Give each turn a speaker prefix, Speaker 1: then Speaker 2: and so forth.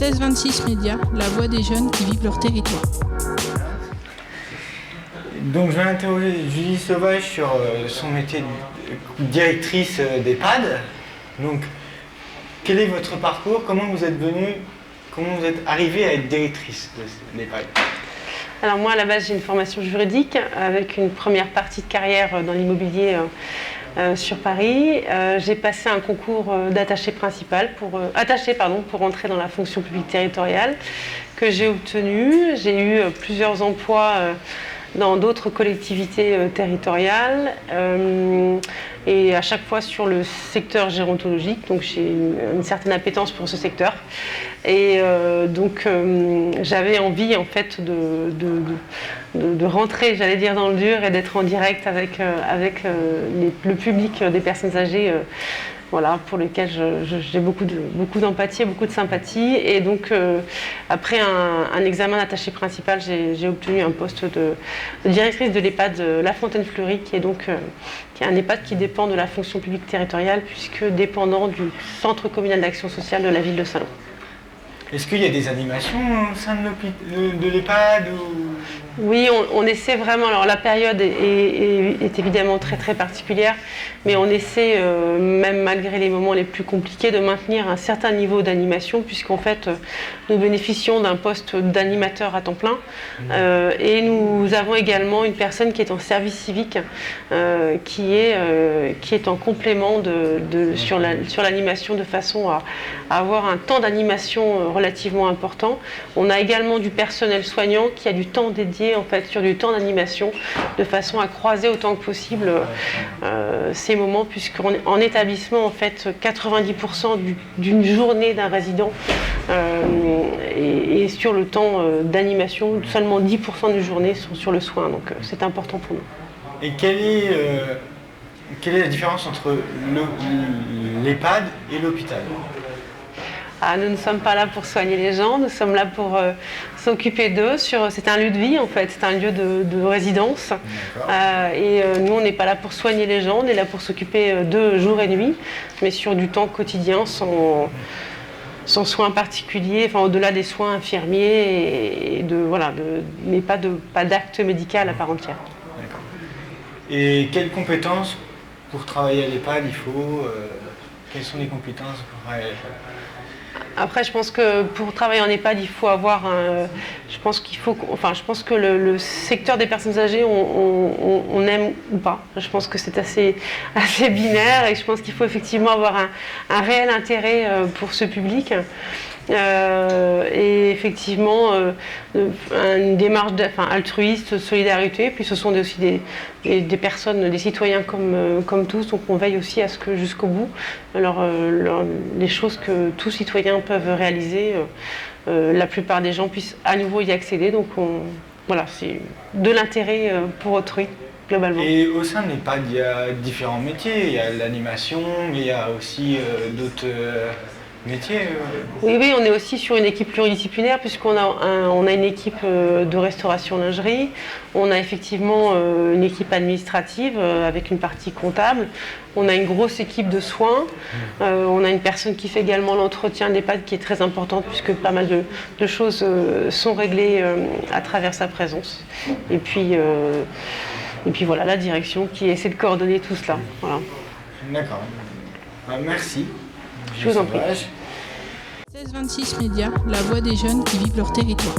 Speaker 1: 1626 Médias, la voix des jeunes qui vivent leur territoire.
Speaker 2: Donc je vais interroger Julie Sauvage sur son métier de directrice d'EHPAD. Donc quel est votre parcours? Comment vous êtes arrivée à être directrice d'EHPAD?
Speaker 3: Alors moi à la base j'ai une formation juridique avec une première partie de carrière dans l'immobilier sur Paris. J'ai passé un concours d'attaché principal pour entrer dans la fonction publique territoriale que j'ai obtenu. J'ai eu plusieurs emplois dans d'autres collectivités territoriales et à chaque fois sur le secteur gérontologique, donc j'ai une certaine appétence pour ce secteur et donc j'avais envie en fait de rentrer, j'allais dire, dans le dur et d'être en direct avec le public des personnes âgées, voilà, pour lesquels j'ai beaucoup d'empathie et beaucoup de sympathie. Et donc, après un examen d'attaché principal, j'ai obtenu un poste de directrice de l'EHPAD La Fontaine-Fleury, qui est un EHPAD qui dépend de la fonction publique territoriale, puisque dépendant du Centre communal d'action sociale de la ville de Salon.
Speaker 2: Est-ce qu'il y a des animations au sein de l'EHPAD
Speaker 3: Oui, on essaie vraiment. Alors la période est évidemment très très particulière, mais on essaie, même malgré les moments les plus compliqués, de maintenir un certain niveau d'animation, puisqu'en fait nous bénéficions d'un poste d'animateur à temps plein et nous avons également une personne qui est en service civique, qui est en complément sur l'animation, de façon à avoir un temps d'animation relativement important. On a également du personnel soignant qui a du temps dédié en fait sur du temps d'animation, de façon à croiser autant que possible ces moments, puisqu'en établissement en fait 90% d'une journée d'un résident et sur le temps d'animation, seulement 10% de journée sont sur le soin, donc c'est important pour nous.
Speaker 2: Et quelle est la différence entre l'EHPAD et l'hôpital?
Speaker 3: Nous ne sommes pas là pour soigner les gens, nous sommes là pour s'occuper d'eux. C'est un lieu de vie en fait, c'est un lieu de résidence. Et nous, on n'est pas là pour soigner les gens, on est là pour s'occuper d'eux jour et nuit, mais sur du temps quotidien, sans soins particuliers, enfin au-delà des soins infirmiers, mais pas d'acte médical à part entière.
Speaker 2: D'accord. Et quelles compétences pour travailler à l'EHPAD il faut quelles sont les compétences pour travailler à l'EHPAD?
Speaker 3: Après, je pense que pour travailler en EHPAD, il faut avoir je pense que le secteur des personnes âgées, on aime ou pas. Je pense que c'est assez binaire et je pense qu'il faut effectivement avoir un réel intérêt pour ce public. Et effectivement une démarche altruiste, solidarité, puis ce sont aussi des personnes, des citoyens comme tous, donc on veille aussi à ce que jusqu'au bout, les choses que tous citoyens peuvent réaliser, la plupart des gens puissent à nouveau y accéder, donc c'est de l'intérêt pour autrui. Globalement.
Speaker 2: Et au sein de l'EHPAD, il y a différents métiers, il y a l'animation, mais il y a aussi d'autres métiers.
Speaker 3: Oui, on est aussi sur une équipe pluridisciplinaire, puisqu'on a une équipe de restauration lingerie, on a effectivement une équipe administrative avec une partie comptable, on a une grosse équipe de soins, on a une personne qui fait également l'entretien d'EHPAD qui est très importante, puisque pas mal de choses sont réglées à travers sa présence. Et puis voilà, la direction qui essaie de coordonner tout cela. Voilà.
Speaker 2: D'accord. Merci.
Speaker 3: Je vous en prie.
Speaker 1: 1626 Médias, la voix des jeunes qui vivent leur territoire.